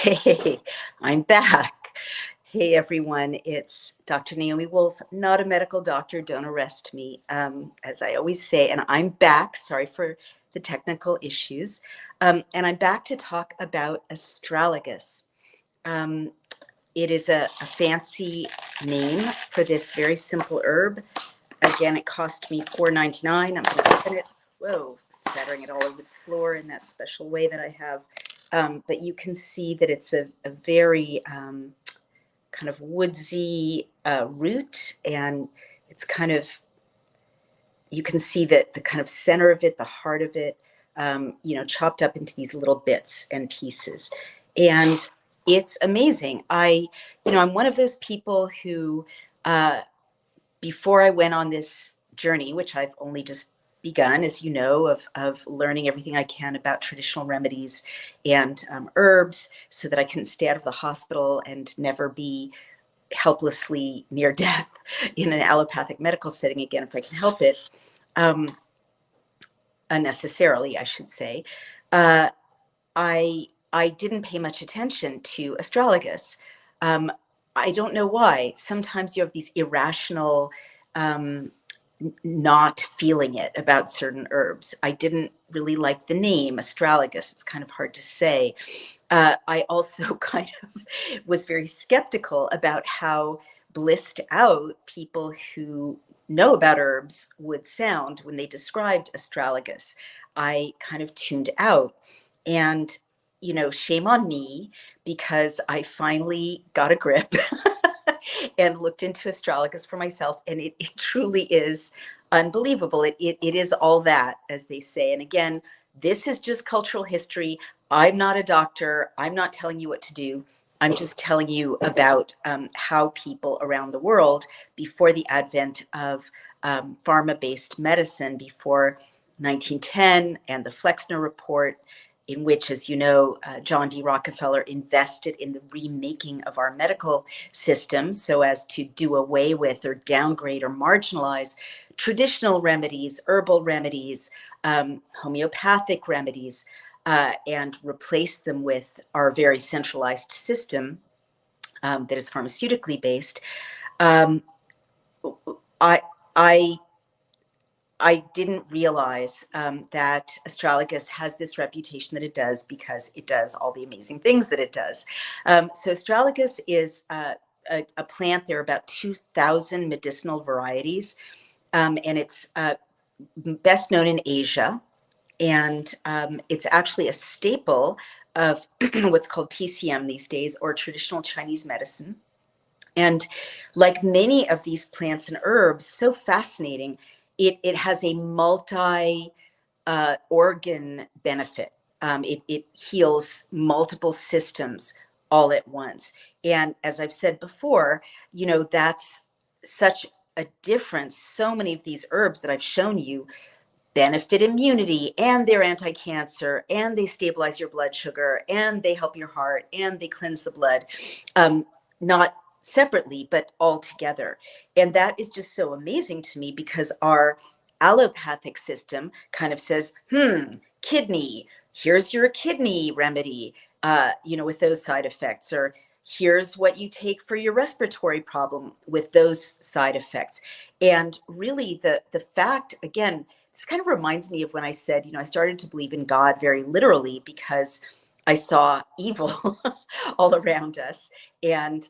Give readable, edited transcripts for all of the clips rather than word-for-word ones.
Hey, I'm back. Hey everyone, it's Dr. Naomi Wolf, not a medical doctor, don't arrest me, as I always say, and I'm back. Sorry for the technical issues. And I'm back to talk about Astralagus. Um, it is a fancy name for this very simple herb. Again, it cost me $4.99. I'm going to open it. Whoa, scattering it all over the floor in that special way that I have. But you can see that it's a very kind of woodsy root, and it's kind of, you can see that the kind of center of it, the heart of it, chopped up into these little bits and pieces. And it's amazing. I'm one of those people who, before I went on this journey, which I've only just begun, as you know, of learning everything I can about traditional remedies and herbs so that I can stay out of the hospital and never be helplessly near death in an allopathic medical setting again, if I can help it, unnecessarily, I should say. Uh, I didn't pay much attention to Astralagus. I don't know why. Sometimes you have these irrational not feeling it about certain herbs. I didn't really like the name Astralagus. It's kind of hard to say. I also kind of was very skeptical about how blissed out people who know about herbs would sound when they described Astralagus. I kind of tuned out. And, shame on me, because I finally got a grip and looked into Astralagus for myself. And it truly is unbelievable. It is all that, as they say. And again, this is just cultural history. I'm not a doctor. I'm not telling you what to do. I'm just telling you about how people around the world, before the advent of pharma-based medicine, before 1910 and the Flexner Report, in which, as you know, John D. Rockefeller invested in the remaking of our medical system so as to do away with or downgrade or marginalize traditional remedies, herbal remedies, homeopathic remedies, and replace them with our very centralized system that is pharmaceutically based. Um, I, I I didn't realize that Astralagus has this reputation that it does because it does all the amazing things that it does. So Astralagus is a plant. There are about 2,000 medicinal varieties, and it's best known in Asia. And it's actually a staple of what's called TCM these days, or traditional Chinese medicine. And like many of these plants and herbs, so fascinating, it has a multi organ benefit. It heals multiple systems all at once. And as I've said before, that's such a difference. So many of these herbs that I've shown you benefit immunity, and they're anti-cancer, and they stabilize your blood sugar, and they help your heart, and they cleanse the blood, not separately, but all together. And that is just so amazing to me, because our allopathic system kind of says, kidney, here's your kidney remedy, with those side effects, or here's what you take for your respiratory problem with those side effects. And really the fact, again, this kind of reminds me of when I said, I started to believe in God very literally because I saw evil all around us. And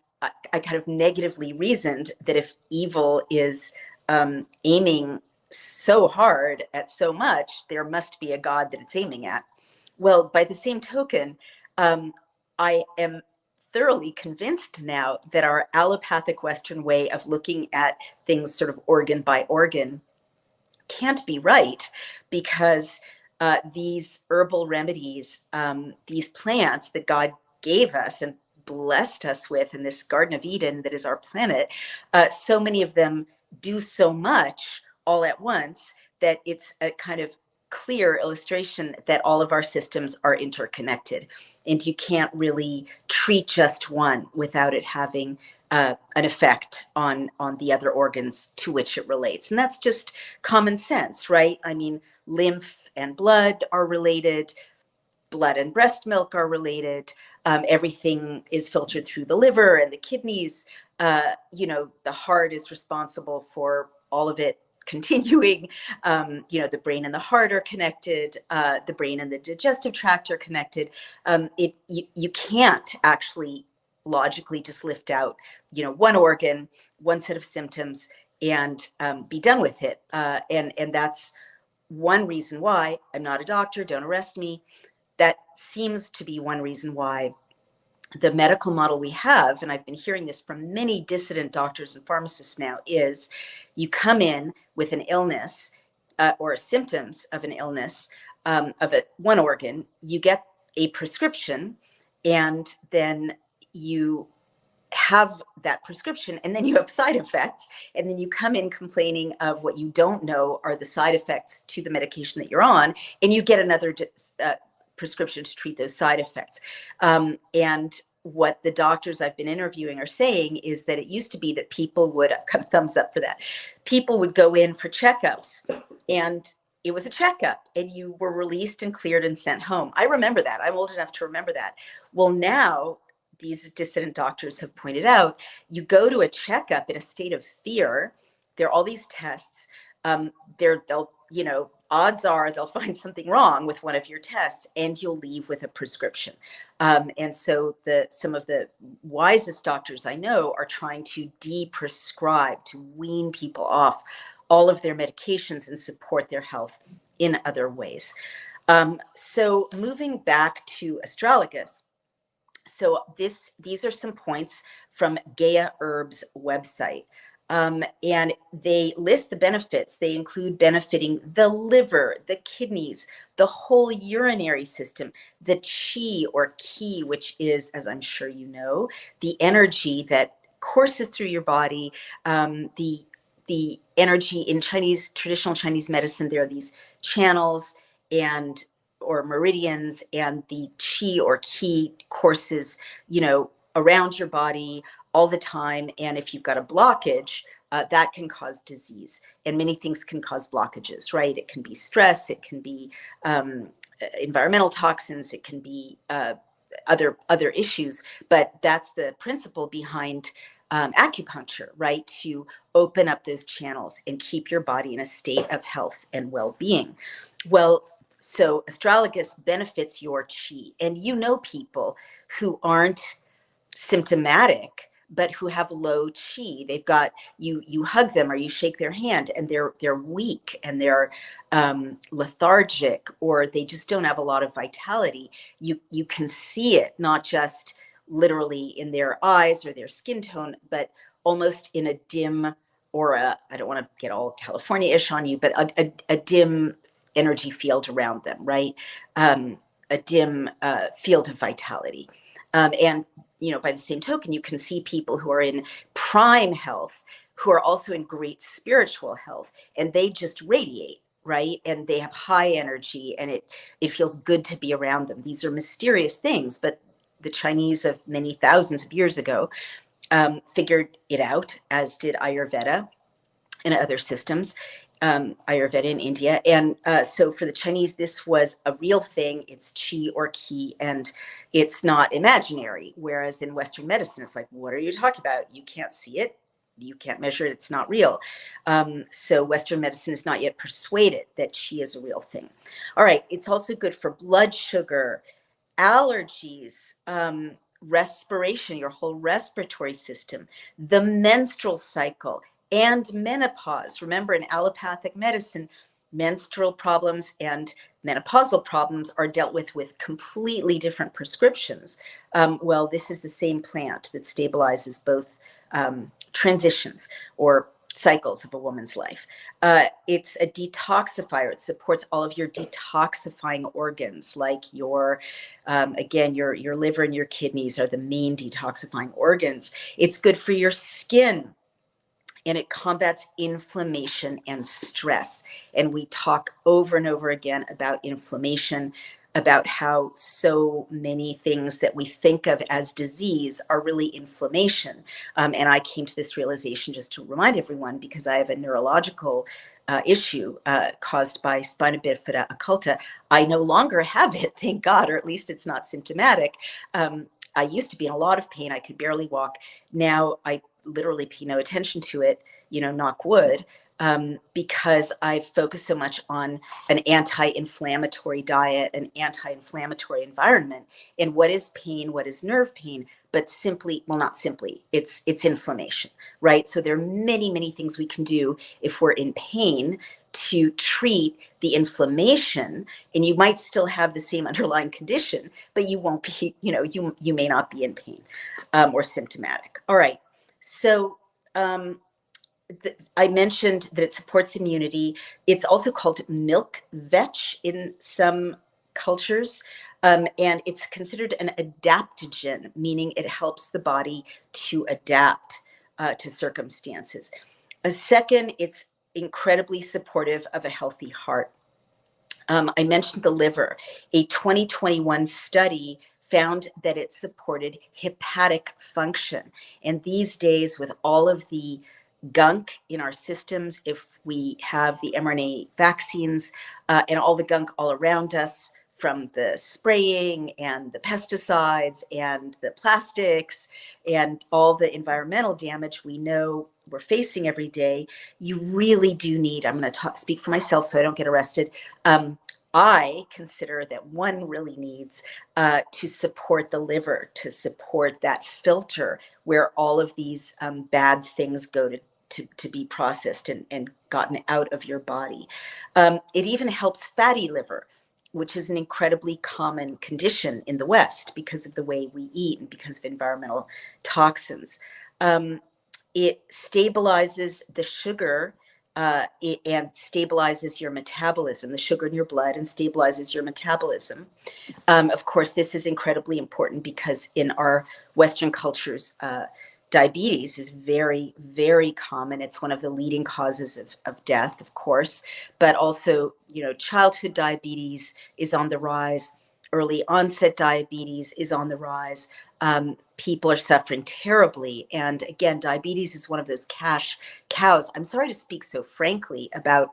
I kind of negatively reasoned that if evil is aiming so hard at so much, there must be a God that it's aiming at. Well, by the same token, I am thoroughly convinced now that our allopathic Western way of looking at things sort of organ by organ can't be right, because these herbal remedies, these plants that God gave us and blessed us with in this Garden of Eden that is our planet, so many of them do so much all at once that it's a kind of clear illustration that all of our systems are interconnected, and you can't really treat just one without it having an effect on the other organs to which it relates. And that's just common sense, right? I mean, lymph and blood are related. blood and breast milk are related. Everything is filtered through the liver and the kidneys. The heart is responsible for all of it continuing. The brain and the heart are connected. The brain and the digestive tract are connected. You can't actually logically just lift out, one organ, one set of symptoms, and be done with it. And that's one reason why I'm not a doctor. Don't arrest me. That seems to be one reason why the medical model we have, and I've been hearing this from many dissident doctors and pharmacists now, is you come in with an illness or symptoms of an illness of one organ, you get a prescription, and then you have that prescription, and then you have side effects, and then you come in complaining of what you don't know are the side effects to the medication that you're on, and you get another prescription to treat those side effects. And what the doctors I've been interviewing are saying is that it used to be that people would, I've got a thumbs up for that, people would go in for checkups, and it was a checkup, and you were released and cleared and sent home. I remember that. I'm old enough to remember that. Well, now these dissident doctors have pointed out, you go to a checkup in a state of fear. There are all these tests. Odds are they'll find something wrong with one of your tests, and you'll leave with a prescription. And so some of the wisest doctors I know are trying to de-prescribe, to wean people off all of their medications and support their health in other ways. So moving back to Astralagus. So these are some points from Gaia Herb's website. And they list the benefits. They include benefiting the liver, the kidneys, the whole urinary system, the chi or ki, which is, as I'm sure you know, the energy that courses through your body. The energy in traditional Chinese medicine, there are these channels or meridians, and the chi or ki courses, around your body all the time. And if you've got a blockage, that can cause disease, and many things can cause blockages, right? It can be stress, it can be environmental toxins, it can be other issues, but that's the principle behind acupuncture, right? To open up those channels and keep your body in a state of health and well-being. Well, so Astralagus benefits your chi, and people who aren't symptomatic, but who have low chi. They've got, you hug them or you shake their hand, and they're weak, and they're lethargic, or they just don't have a lot of vitality. You can see it, not just literally in their eyes or their skin tone, but almost in a dim aura. I don't want to get all California-ish on you, but a dim energy field around them, right? A dim field of vitality. And by the same token, you can see people who are in prime health, who are also in great spiritual health, and they just radiate, right? And they have high energy, and it feels good to be around them. These are mysterious things, but the Chinese of many thousands of years ago figured it out, as did Ayurveda and other systems. Ayurveda in India. And so for the Chinese, this was a real thing. It's chi or ki, and it's not imaginary. Whereas in Western medicine, it's like, what are you talking about? You can't see it. You can't measure it. It's not real. So Western medicine is not yet persuaded that chi is a real thing. All right. It's also good for blood sugar, allergies, respiration, your whole respiratory system, the menstrual cycle, and menopause. Remember, in allopathic medicine, menstrual problems and menopausal problems are dealt with completely different prescriptions. Well, this is the same plant that stabilizes both transitions or cycles of a woman's life. It's a detoxifier. It supports all of your detoxifying organs, like again, your liver and your kidneys are the main detoxifying organs. It's good for your skin, and it combats inflammation and stress. And we talk over and over again about inflammation, about how so many things that we think of as disease are really inflammation. And I came to this realization, just to remind everyone, because I have a neurological issue caused by spina bifida occulta. I no longer have it, thank God, or at least it's not symptomatic. I used to be in a lot of pain. I could barely walk. Now I literally pay no attention to it, knock wood, because I've focused so much on an anti-inflammatory diet, an anti-inflammatory environment. And what is pain? What is nerve pain? But simply, well, not simply, it's inflammation, right? So there are many, many things we can do if we're in pain to treat the inflammation, and you might still have the same underlying condition, but you won't be, you may not be in pain or symptomatic. All right. So I mentioned that it supports immunity. It's also called milk vetch in some cultures. And it's considered an adaptogen, meaning it helps the body to adapt to circumstances. A second, it's incredibly supportive of a healthy heart. I mentioned the liver. A 2021 study found that it supported hepatic function. And these days, with all of the gunk in our systems, if we have the mRNA vaccines and all the gunk all around us, from the spraying and the pesticides and the plastics and all the environmental damage we know we're facing every day, you really do need, I'm going to speak for myself so I don't get arrested. I consider that one really needs to support the liver, to support that filter where all of these bad things go to be processed and gotten out of your body. It even helps fatty liver, which is an incredibly common condition in the West because of the way we eat and because of environmental toxins. It stabilizes the sugar and stabilizes your metabolism, the sugar in your blood, and stabilizes your metabolism. Of course, this is incredibly important because in our Western cultures, diabetes is very, very common. It's one of the leading causes of death, of course, but also, childhood diabetes is on the rise. Early onset diabetes is on the rise. People are suffering terribly. And again, diabetes is one of those cash cows. I'm sorry to speak so frankly about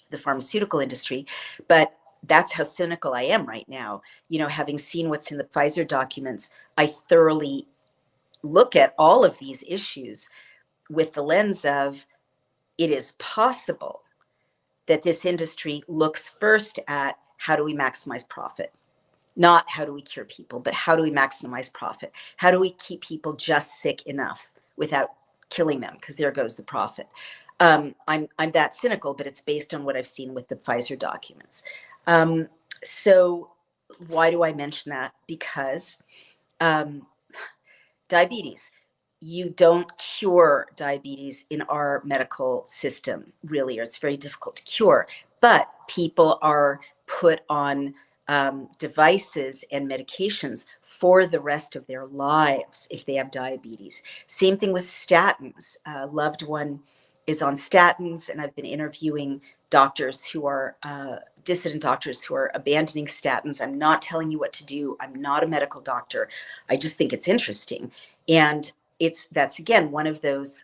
the pharmaceutical industry, but that's how cynical I am right now. Having seen what's in the Pfizer documents, I thoroughly look at all of these issues with the lens of it is possible that this industry looks first at how do we maximize profit, not how do we cure people, but how do we maximize profit? How do we keep people just sick enough without killing them? Because there goes the profit. I'm that cynical, but it's based on what I've seen with the Pfizer documents. So why do I mention that? Because diabetes. You don't cure diabetes in our medical system, really, or it's very difficult to cure. But people are put on devices and medications for the rest of their lives if they have diabetes. Same thing with statins. A loved one is on statins, and I've been interviewing doctors who are dissident doctors who are abandoning statins. I'm not telling you what to do. I'm not a medical doctor. I just think it's interesting. And that's again one of those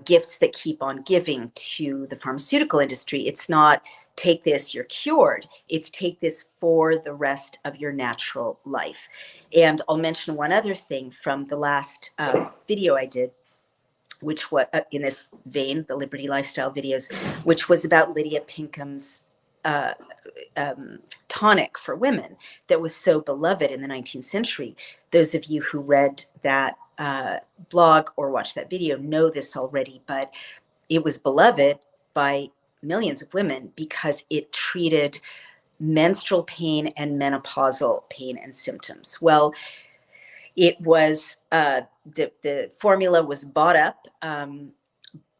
gifts that keep on giving to the pharmaceutical industry. It's not take this, you're cured. It's take this for the rest of your natural life. And I'll mention one other thing from the last video I did, which was in this vein, the Liberty Lifestyle videos, which was about Lydia Pinkham's tonic for women that was so beloved in the 19th century. Those of you who read that blog or watched that video know this already, but it was beloved by millions of women because it treated menstrual pain and menopausal pain and symptoms. Well, it was the formula was bought up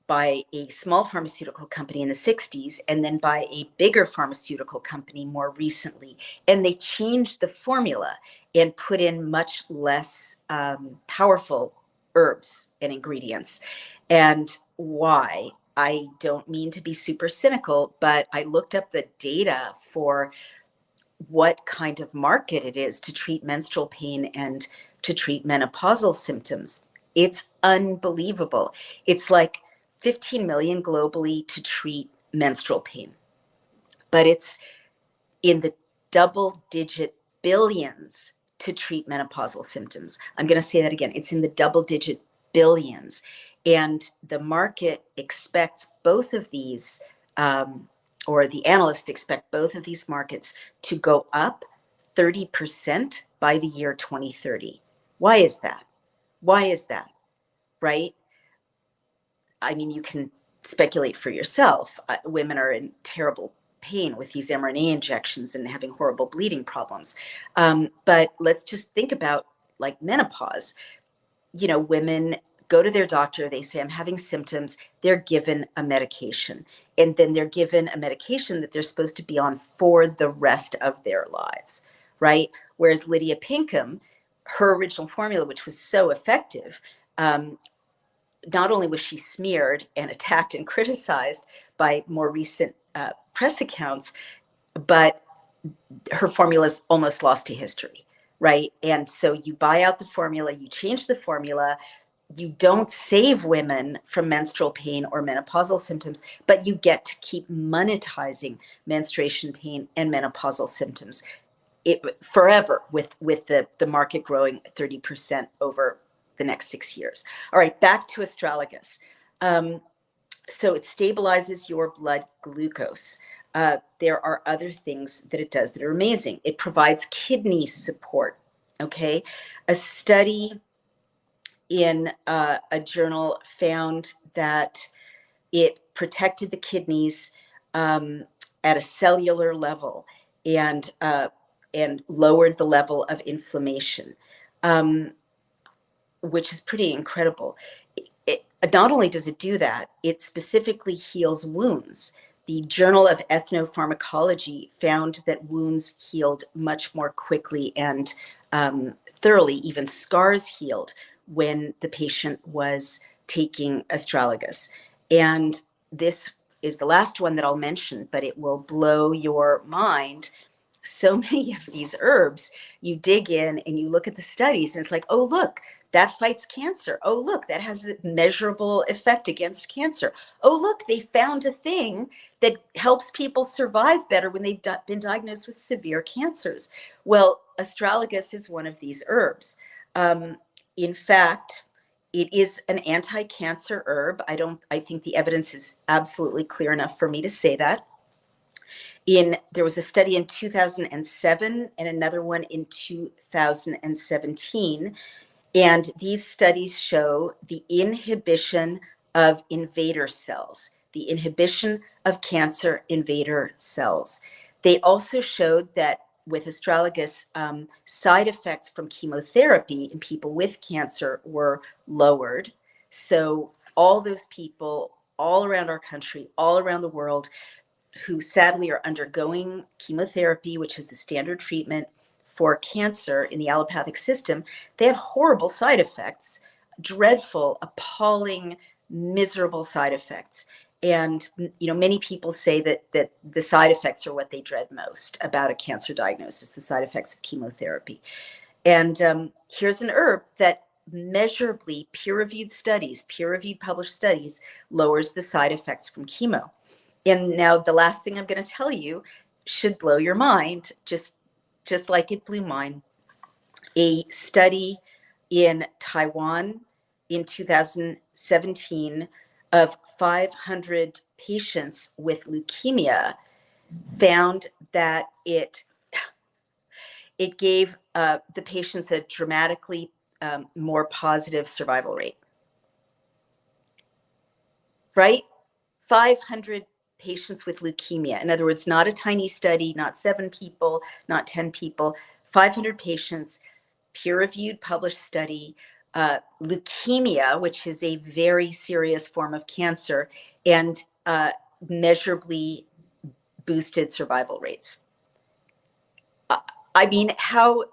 by a small pharmaceutical company in the 60s and then by a bigger pharmaceutical company more recently. And they changed the formula and put in much less powerful herbs and ingredients. And why? I don't mean to be super cynical, but I looked up the data for what kind of market it is to treat menstrual pain and to treat menopausal symptoms. It's unbelievable. It's like 15 million globally to treat menstrual pain, but it's in the double digit billions to treat menopausal symptoms. I'm going to say that again. It's in the double digit billions. And the market expects both of these, or the analysts expect both of these markets to go up 30% by the year 2030. Why is that? Why is that? Right? I mean, you can speculate for yourself. Women are in terrible pain with these mRNA injections and having horrible bleeding problems. But let's just think about like menopause. You know, women go to their doctor, they say, I'm having symptoms, they're given a medication. And then they're given a medication that they're supposed to be on for the rest of their lives, right? Whereas Lydia Pinkham, her original formula, which was so effective, not only was she smeared and attacked and criticized by more recent press accounts, but her formula's almost lost to history, right? And so you buy out the formula, you change the formula, you don't save women from menstrual pain or menopausal symptoms, but you get to keep monetizing menstruation pain and menopausal symptoms forever, with the market growing 30% over the next 6 years. All right, back to Astralagus. So it stabilizes your blood glucose. There are other things that it does that are amazing. It provides kidney support. Okay, a study in a journal found that it protected the kidneys at a cellular level, and lowered the level of inflammation, which is pretty incredible. Not only does it do that, it specifically heals wounds. The Journal of Ethnopharmacology found that wounds healed much more quickly and thoroughly, even scars healed, when the patient was taking Astralagus. And this is the last one that I'll mention, but it will blow your mind. So many of these herbs, you dig in and you look at the studies, and it's like, oh, look, that fights cancer. Oh, look, that has a measurable effect against cancer. Oh, look, they found a thing that helps people survive better when they've been diagnosed with severe cancers. Well, Astralagus is one of these herbs. In fact, it is an anti-cancer herb. I think the evidence is absolutely clear enough for me to say that. There was a study in 2007 and another one in 2017. And these studies show the inhibition of invader cells, the inhibition of cancer invader cells. They also showed that with Astralagus, side effects from chemotherapy in people with cancer were lowered. So all those people all around our country, all around the world, who sadly are undergoing chemotherapy, which is the standard treatment for cancer in the allopathic system, they have horrible side effects, dreadful, appalling, miserable side effects. And many people say that the side effects are what they dread most about a cancer diagnosis, the side effects of chemotherapy. And here's an herb that measurably peer-reviewed published studies, lowers the side effects from chemo. And now the last thing I'm going to tell you should blow your mind, just like it blew mine. A study in Taiwan in 2017 of 500 patients with leukemia found that it gave the patients a dramatically more positive survival rate. Right? 500 patients with leukemia. In other words, not a tiny study, not 7 people, not 10 people, 500 patients, peer-reviewed, published study, leukemia, which is a very serious form of cancer, and measurably boosted survival rates. I mean, how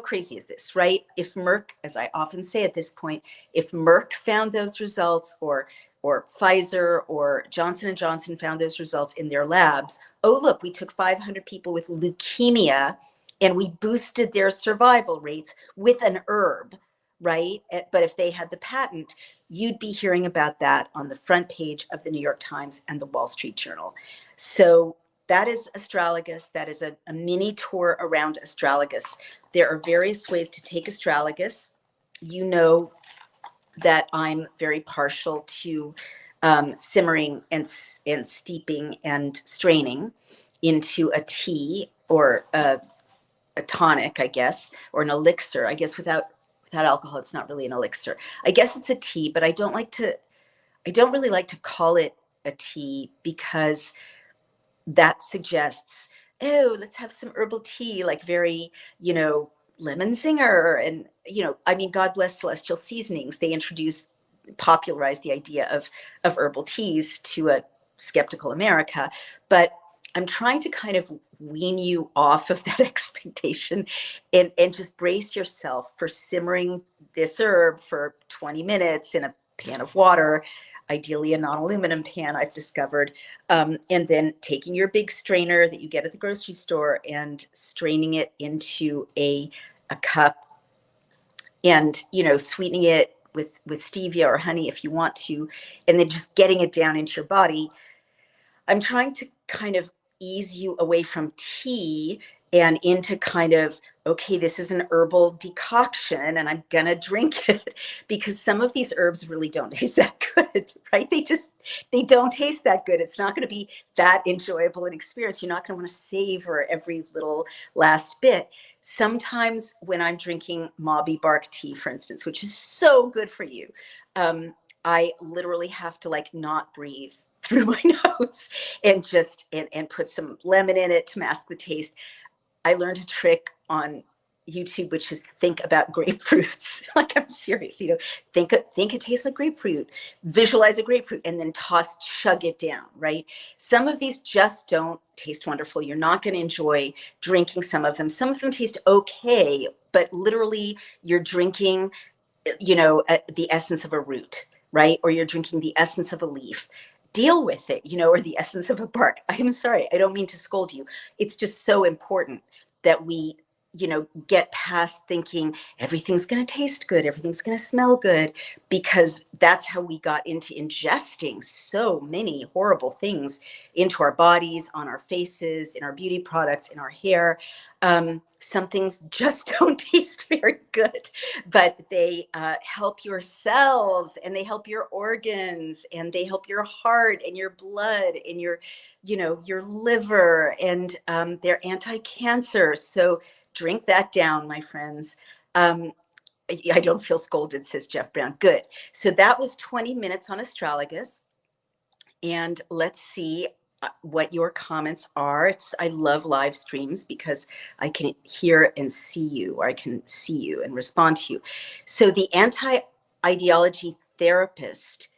crazy is this, right? If Merck, as I often say at this point, if Merck found those results, or Pfizer or Johnson & Johnson found those results in their labs, oh, look, we took 500 people with leukemia and we boosted their survival rates with an herb, right? But if they had the patent, you'd be hearing about that on the front page of the New York Times and the Wall Street Journal. So that is Astralagus. That is a mini tour around Astralagus. There are various ways to take Astralagus. You know that I'm very partial to simmering and steeping and straining into a tea or a tonic, I guess, or an elixir. I guess without alcohol, it's not really an elixir. I guess it's a tea, but I don't really like to call it a tea because that suggests, oh, let's have some herbal tea, like very, lemon zinger. And, I mean, God bless Celestial Seasonings. They popularized the idea of herbal teas to a skeptical America. But I'm trying to kind of wean you off of that expectation and just brace yourself for simmering this herb for 20 minutes in a pan of water, ideally a non-aluminum pan, I've discovered, and then taking your big strainer that you get at the grocery store and straining it into a cup and, sweetening it with stevia or honey if you want to, and then just getting it down into your body. I'm trying to kind of ease you away from tea and into kind of, okay, this is an herbal decoction and I'm gonna drink it because some of these herbs really don't taste that good, right? They don't taste that good. It's not gonna be that enjoyable an experience. You're not gonna wanna savor every little last bit. Sometimes when I'm drinking Mauby bark tea, for instance, which is so good for you, I literally have to like not breathe through my nose and just and put some lemon in it to mask the taste. I learned a trick on YouTube, which is think about grapefruits. Like I'm serious, think it tastes like grapefruit, visualize a grapefruit, and then chug it down, right? Some of these just don't taste wonderful. You're not going to enjoy drinking some of them. Some of them taste okay, but literally you're drinking, the essence of a root, right? Or you're drinking the essence of a leaf. Deal with it, or the essence of a bark. I'm sorry, I don't mean to scold you. It's just so important that we, get past thinking everything's going to taste good, everything's going to smell good, because that's how we got into ingesting so many horrible things into our bodies, on our faces, in our beauty products, in our hair. Some things just don't taste very good, but they help your cells and they help your organs and they help your heart and your blood and your liver, and they're anti-cancer. So drink that down, my friends. I don't feel scolded, says Jeff Brown. Good. So that was 20 minutes on Astralagus. And let's see what your comments are. I love live streams because I can hear and see you, or I can see you and respond to you. So the anti-ideology therapist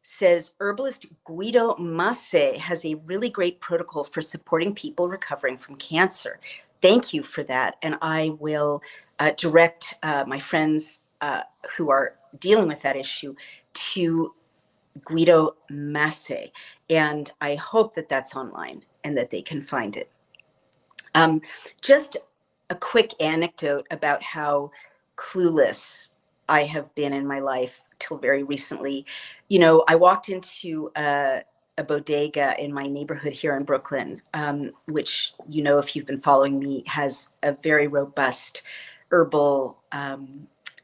says herbalist Guido Masse has a really great protocol for supporting people recovering from cancer. Thank you for that. And I will direct my friends who are dealing with that issue to Guido Masse. And I hope that that's online and that they can find it. Just a quick anecdote about how clueless I have been in my life till very recently. I walked into a bodega in my neighborhood here in Brooklyn, which, if you've been following me, has a very robust herbal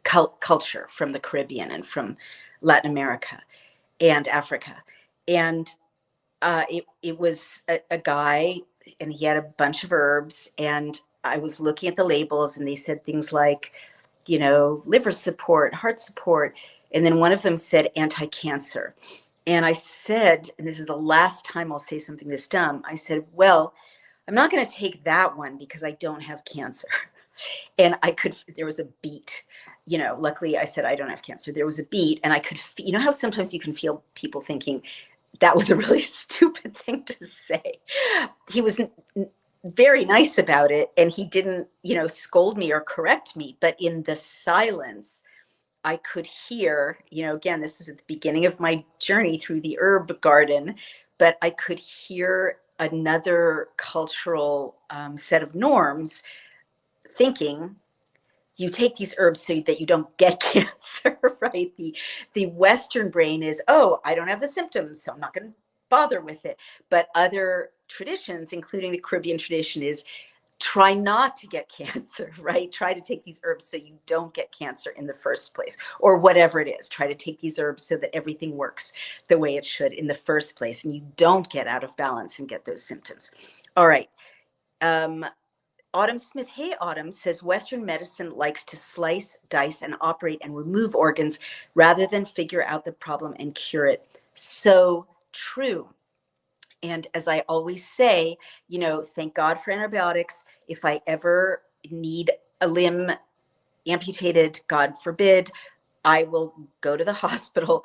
culture from the Caribbean and from Latin America and Africa. And it was a guy, and he had a bunch of herbs, and I was looking at the labels, and they said things like, liver support, heart support. And then one of them said anti-cancer. And I said, and this is the last time I'll say something this dumb, I said, well, I'm not going to take that one because I don't have cancer. And there was a beat, luckily I said, I don't have cancer. There was a beat, and I could, how sometimes you can feel people thinking that was a really stupid thing to say. He was very nice about it, and he didn't, scold me or correct me, but in the silence, I could hear, again, this is at the beginning of my journey through the herb garden, but I could hear another cultural set of norms thinking, you take these herbs so that you don't get cancer, right? The Western brain is, oh, I don't have the symptoms, so I'm not going to bother with it. But other traditions, including the Caribbean tradition, is try not to get cancer, right? Try to take these herbs so you don't get cancer in the first place, or whatever it is. Try to take these herbs so that everything works the way it should in the first place, and you don't get out of balance and get those symptoms. All right. Autumn Smith, hey Autumn, says Western medicine likes to slice, dice, and operate and remove organs rather than figure out the problem and cure it. So true. And as I always say, thank God for antibiotics. If I ever need a limb amputated, God forbid, I will go to the hospital.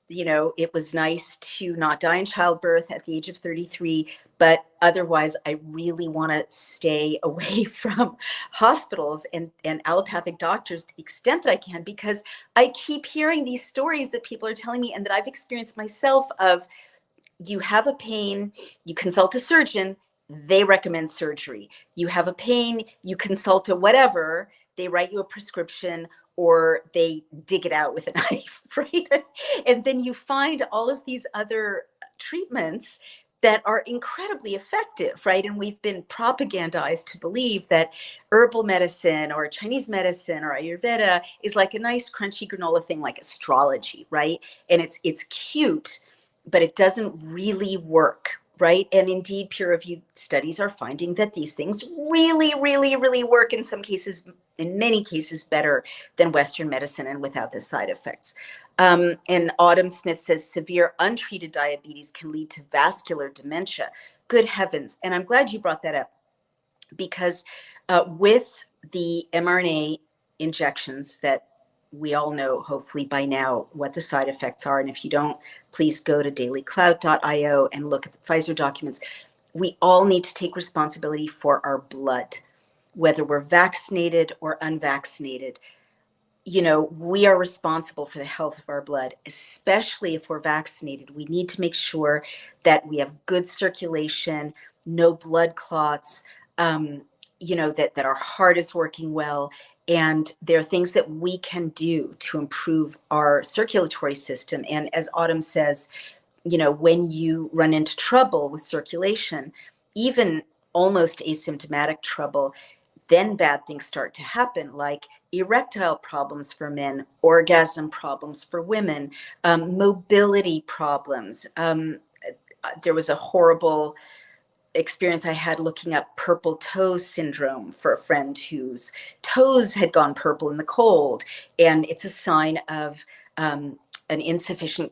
It was nice to not die in childbirth at the age of 33, but otherwise, I really want to stay away from hospitals and allopathic doctors to the extent that I can, because I keep hearing these stories that people are telling me and that I've experienced myself of, you have a pain, you consult a surgeon, they recommend surgery. You have a pain, you consult a whatever, they write you a prescription or they dig it out with a knife, right? And then you find all of these other treatments that are incredibly effective, right? And we've been propagandized to believe that herbal medicine or Chinese medicine or Ayurveda is like a nice crunchy granola thing like astrology, right? And it's cute, but it doesn't really work, right? And indeed, peer-reviewed studies are finding that these things really, really, really work in some cases, in many cases, better than Western medicine and without the side effects. And Autumn Smith says severe untreated diabetes can lead to vascular dementia. Good heavens. And I'm glad you brought that up, because with the mRNA injections that we all know, hopefully by now, what the side effects are. And if you don't, please go to dailyclout.io and look at the Pfizer documents. We all need to take responsibility for our blood, whether we're vaccinated or unvaccinated. We are responsible for the health of our blood, especially if we're vaccinated. We need to make sure that we have good circulation, no blood clots, that our heart is working well. And there are things that we can do to improve our circulatory system. And as Autumn says, when you run into trouble with circulation, even almost asymptomatic trouble, then bad things start to happen, like erectile problems for men, orgasm problems for women, mobility problems. There was a horrible experience I had looking up purple toe syndrome for a friend whose toes had gone purple in the cold. And it's a sign of an insufficient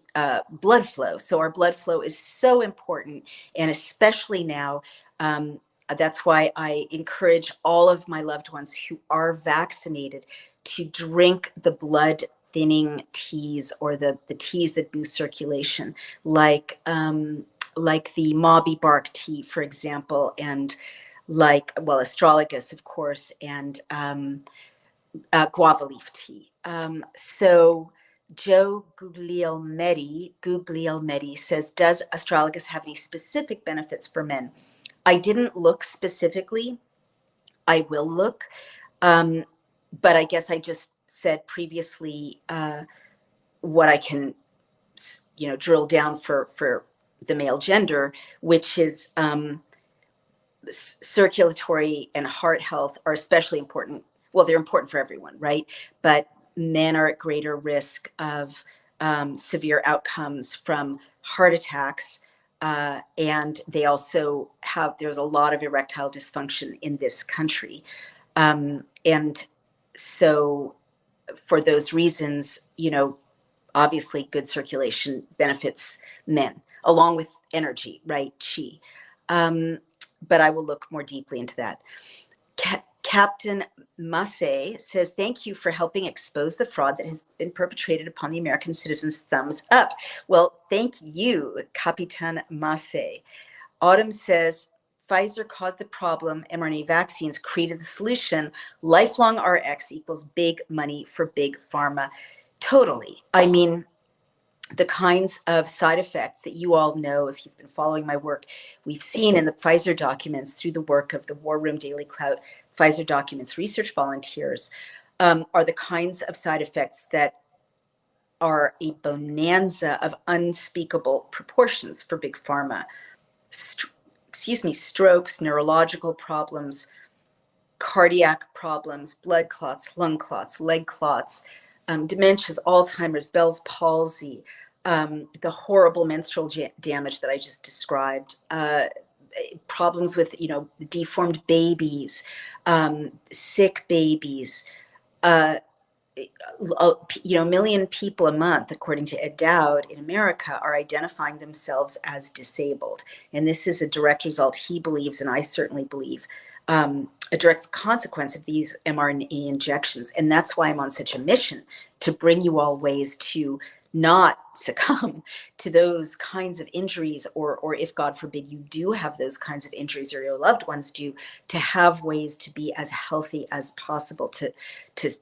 blood flow. So our blood flow is so important. And especially now, that's why I encourage all of my loved ones who are vaccinated to drink the blood thinning teas, or the teas that boost circulation, like the mabi bark tea, for example, and astralagus, of course, and guava leaf tea. So Joe Guglielmetti says, does astralagus have any specific benefits for men? I didn't look specifically. I will look. But I guess I just said previously what I can, drill down for the male gender, which is circulatory and heart health are especially important. Well, they're important for everyone, right? But men are at greater risk of severe outcomes from heart attacks. And they also there's a lot of erectile dysfunction in this country. And so for those reasons, obviously good circulation benefits men, along with energy, right? Chi. But I will look more deeply into that. Captain Massey says, thank you for helping expose the fraud that has been perpetrated upon the American citizens. Thumbs up. Well, thank you, Capitan Massey. Autumn says, Pfizer caused the problem. mRNA vaccines created the solution. Lifelong RX equals big money for big pharma. Totally. I mean, the kinds of side effects that you all know, if you've been following my work, we've seen in the Pfizer documents through the work of the War Room Daily Clout, Pfizer documents research volunteers, are the kinds of side effects that are a bonanza of unspeakable proportions for big pharma. Strokes, neurological problems, cardiac problems, blood clots, lung clots, leg clots, dementias, Alzheimer's, Bell's palsy, the horrible menstrual damage that I just described, problems with, deformed babies, sick babies, uh, a million people a month, according to Ed Dowd in America, are identifying themselves as disabled. And this is a direct result, he believes, and I certainly believe, a direct consequence of these mRNA injections. And that's why I'm on such a mission to bring you all ways to not succumb to those kinds of injuries, or if God forbid you do have those kinds of injuries or your loved ones do, to have ways to be as healthy as possible, to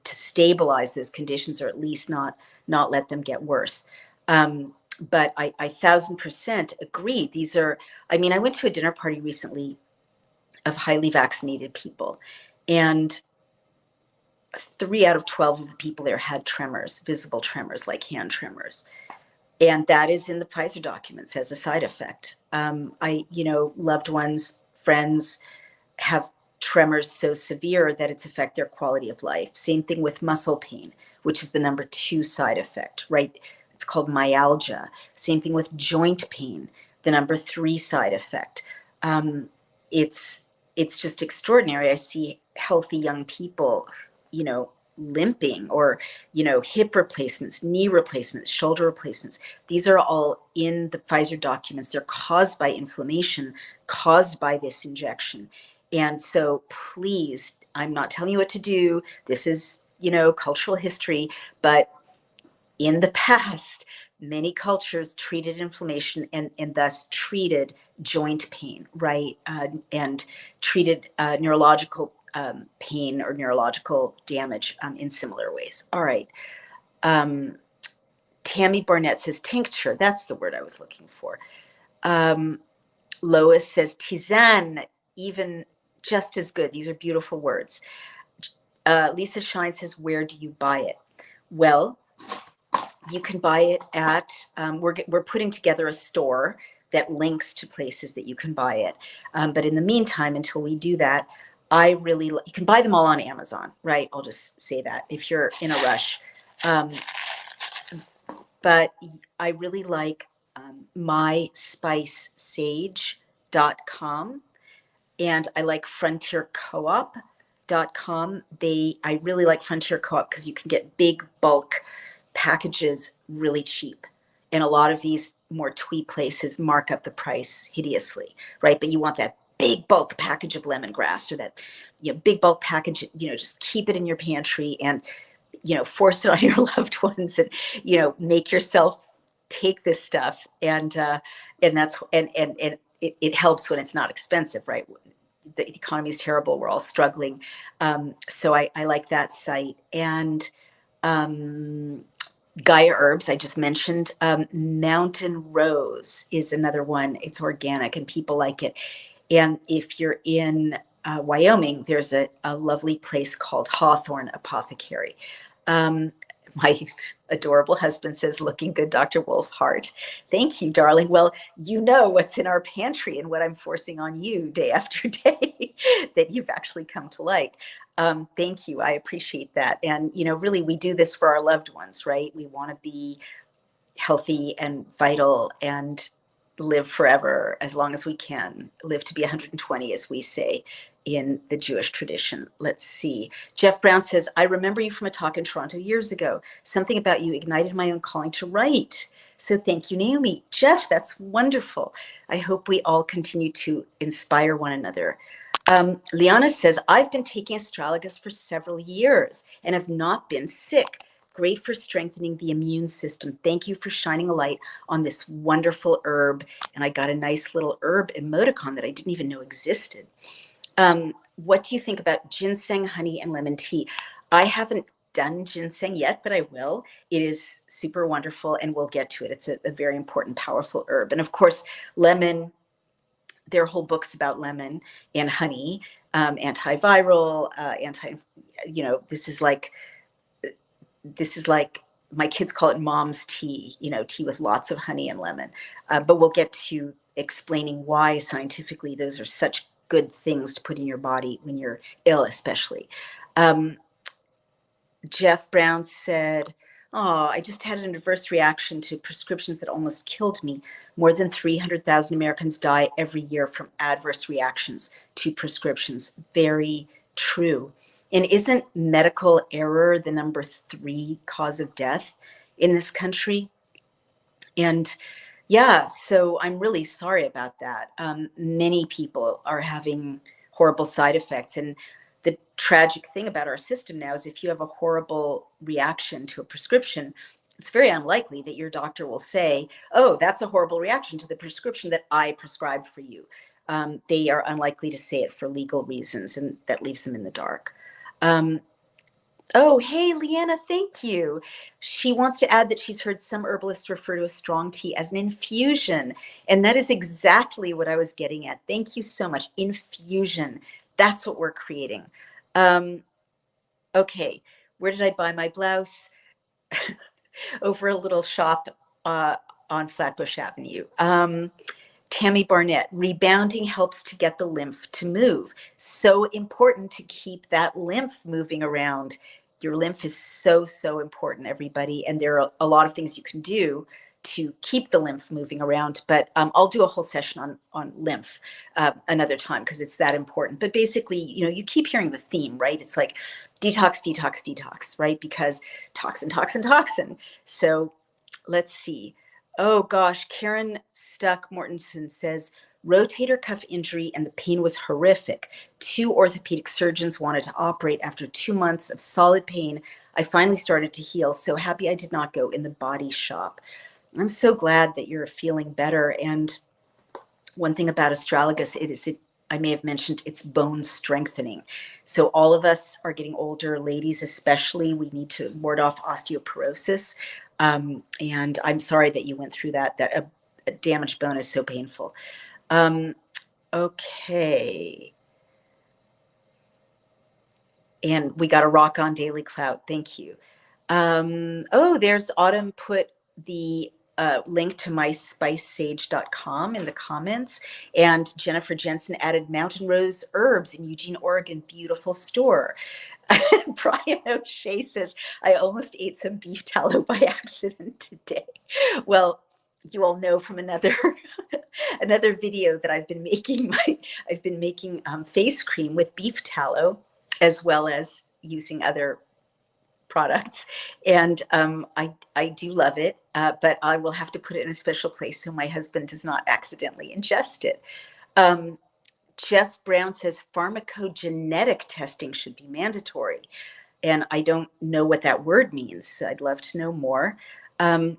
stabilize those conditions, or at least not let them get worse. But I 1,000% agree. These are, I mean, I went to a dinner party recently of highly vaccinated people, and 3 out of 12 of the people there had tremors, visible tremors, like hand tremors. And that is in the Pfizer documents as a side effect. Loved ones, friends have tremors so severe that it's affect their quality of life. Same thing with muscle pain, which is the number 2 side effect, right? It's called myalgia. Same thing with joint pain, the number 3 side effect. It's just extraordinary. I see healthy young people, limping, or, hip replacements, knee replacements, shoulder replacements. These are all in the Pfizer documents. They're caused by inflammation, caused by this injection. And so please, I'm not telling you what to do. This is, cultural history, but in the past, many cultures treated inflammation and thus treated joint pain, right? And treated neurological pain or neurological damage in similar ways. All right. Tammy Barnett says tincture. That's the word I was looking for. Lois says tisane, even just as good. These are beautiful words. Lisa Shine says, where do you buy it? Well, you can buy it at, we're putting together a store that links to places that you can buy it. But in the meantime, until we do that, you can buy them all on Amazon, right? I'll just say that if you're in a rush. But I really like myspicesage.com, and I like frontiercoop.com. I really like Frontier Co-op because you can get big bulk packages really cheap. And a lot of these more twee places mark up the price hideously, right? But you want that big bulk package of lemongrass, or that big bulk package, just keep it in your pantry and force it on your loved ones, and make yourself take this stuff, and that's and it helps when it's not expensive, right? The economy is terrible, we're all struggling, so I like that site. And Gaia Herbs, I just mentioned. Mountain Rose is another one. It's organic and people like it. And if you're in Wyoming, there's a lovely place called Hawthorne Apothecary. My adorable husband says, looking good, Dr. Wolfhart. Thank you, darling. Well, you know what's in our pantry and what I'm forcing on you day after day that you've actually come to like. Thank you. I appreciate that. And, really, we do this for our loved ones, right? We want to be healthy and vital and live forever as long as we can, live to be 120, as we say in the Jewish tradition. Let's see. Jeff Brown says, I remember you from a talk in Toronto years ago. Something about you ignited my own calling to write. So thank you, Naomi. Jeff, that's wonderful. I hope we all continue to inspire one another. Liana says, I've been taking Astralagus for several years and have not been sick. Great for strengthening the immune system. Thank you for shining a light on this wonderful herb. And I got a nice little herb emoticon that I didn't even know existed. What do you think about ginseng, honey, and lemon tea? I haven't done ginseng yet, but I will. It is super wonderful, and we'll get to it. It's a very important, powerful herb. And of course, lemon, there are whole books about lemon and honey. antiviral, this is like my kids call it mom's tea, tea with lots of honey and lemon. But we'll get to explaining why scientifically those are such good things to put in your body when you're ill, especially. Um, Jeff Brown said, "Oh, I just had an adverse reaction to prescriptions that almost killed me. More than 300,000 Americans die every year from adverse reactions to prescriptions." Very true. And isn't medical error the number 3 cause of death in this country? And yeah, so I'm really sorry about that. Many people are having horrible side effects. And the tragic thing about our system now is if you have a horrible reaction to a prescription, it's very unlikely that your doctor will say, "Oh, that's a horrible reaction to the prescription that I prescribed for you." They are unlikely to say it for legal reasons, and that leaves them in the dark. Um, Oh, hey, Leanna, thank you. She wants to add that she's heard some herbalists refer to a strong tea as an infusion. And that is exactly what I was getting at. Thank you so much. Infusion. That's what we're creating. Um, okay, where did I buy my blouse? Over a little shop on Flatbush Avenue. Tammy Barnett, rebounding helps to get the lymph to move. So important to keep that lymph moving around. Your lymph is so, so important, everybody. And there are a lot of things you can do to keep the lymph moving around. But I'll do a whole session on lymph another time because it's that important. But basically, you keep hearing the theme, right? It's like detox, detox, detox, right? Because toxin, toxin, toxin. So let's see. Oh gosh, Karen Stuck Mortensen says rotator cuff injury and the pain was horrific. 2 orthopedic surgeons wanted to operate after 2 months of solid pain. I finally started to heal. So happy I did not go in the body shop. I'm so glad that you're feeling better. And one thing about Astralagus, I may have mentioned it's bone strengthening. So all of us are getting older, ladies especially. We need to ward off osteoporosis. And I'm sorry that you went through that. That a damaged bone is so painful. Okay. And we got a rock on Daily Clout. Thank you. There's Autumn put the link to myspicesage.com in the comments. And Jennifer Jensen added Mountain Rose Herbs in Eugene, Oregon. Beautiful store. Brian O'Shea says, I almost ate some beef tallow by accident today. Well, you all know from another another video that I've been making face cream with beef tallow, as well as using other products. And I do love it, but I will have to put it in a special place so my husband does not accidentally ingest it. Jeff Brown says pharmacogenetic testing should be mandatory. And I don't know what that word means. So I'd love to know more. And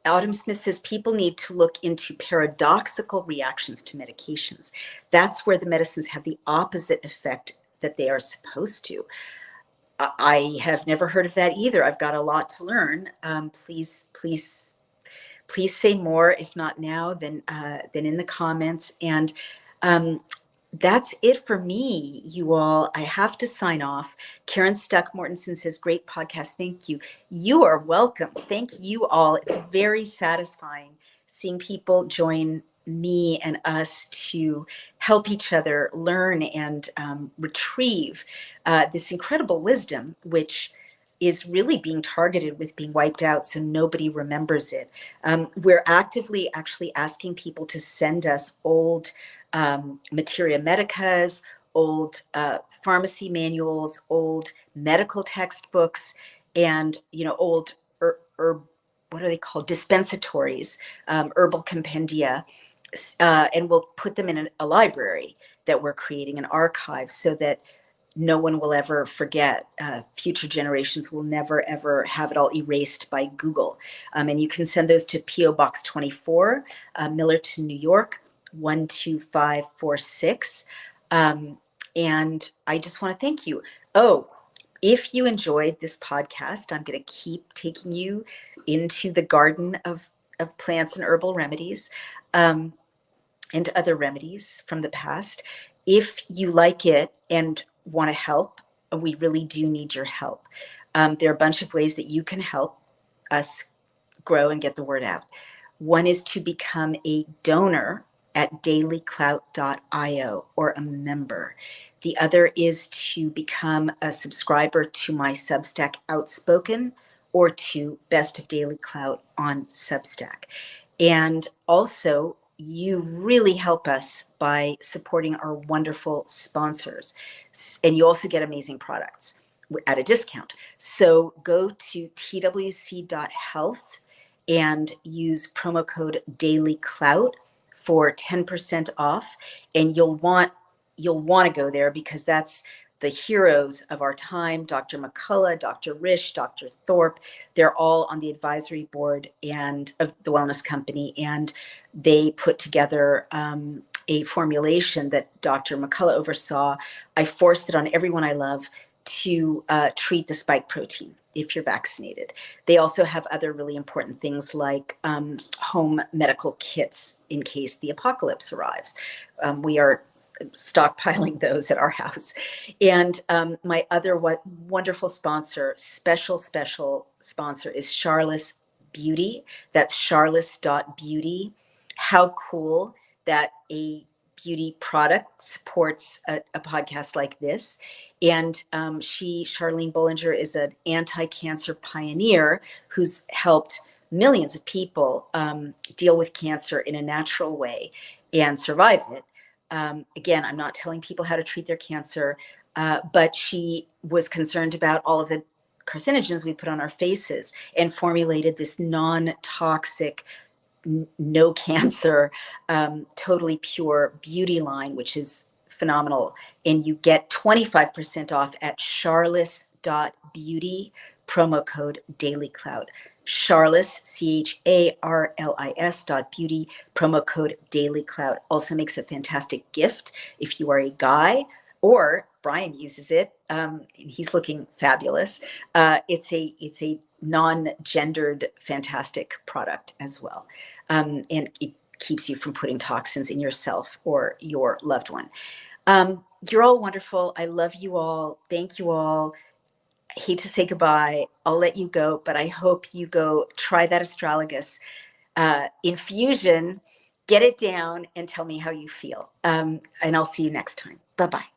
Autumn Smith says people need to look into paradoxical reactions to medications. That's where the medicines have the opposite effect that they are supposed to. I have never heard of that either. I've got a lot to learn. Please say more. If not now, then in the comments. And that's it for me, you all. I have to sign off. Karen Stuck Mortensen says, great podcast. Thank you. You are welcome. Thank you all. It's very satisfying seeing people join me and us to help each other learn and retrieve this incredible wisdom, which is really being targeted with being wiped out so nobody remembers it. We're actively actually asking people to send us old materia medicas, old pharmacy manuals, old medical textbooks, and old herb, what are they called? Dispensatories, herbal compendia, and we'll put them in a library that we're creating, an archive, so that no one will ever forget. Future generations will never, ever have it all erased by Google. And you can send those to P.O. Box 24, Millerton, New York, 12546. And I just want to thank you. Oh, if you enjoyed this podcast, I'm going to keep taking you into the garden of plants and herbal remedies and other remedies from the past. If you like it and want to help, we really do need your help. There are a bunch of ways that you can help us grow and get the word out. One is to become a donor at dailyclout.io or a member. The other is to become a subscriber to my Substack Outspoken or to Best of Daily Clout on Substack. And also, you really help us by supporting our wonderful sponsors. And you also get amazing products at a discount. So go to twc.health and use promo code dailyclout for 10% off. And you'll want to go there because that's the heroes of our time: Dr. McCullough, Dr. Risch, Dr. Thorpe. They're all on the advisory board and of the wellness company, and they put together a formulation that Dr. McCullough oversaw. I forced it on everyone I love to treat the spike protein if you're vaccinated. They also have other really important things like home medical kits in case the apocalypse arrives. We are stockpiling those at our house. And my other wonderful sponsor, special sponsor, is Charlotte's Beauty. That's charlottes.beauty. How cool that a beauty product supports a podcast like this. And Charlene Bollinger, is an anti-cancer pioneer who's helped millions of people deal with cancer in a natural way and survive it. Again, I'm not telling people how to treat their cancer, but she was concerned about all of the carcinogens we put on our faces and formulated this non-toxic, no cancer, totally pure beauty line, which is phenomenal. And you get 25% off at charlis.beauty, promo code dailyclout. Charlis, CHARLIS.beauty, promo code dailyclout. Also makes a fantastic gift if you are a guy, or Brian uses it. He's looking fabulous. It's a non-gendered fantastic product as well. And it keeps you from putting toxins in yourself or your loved one. You're all wonderful. I love you all. Thank you all. I hate to say goodbye. I'll let you go, but I hope you go try that Astralagus infusion, get it down, and tell me how you feel. And I'll see you next time. Bye-bye.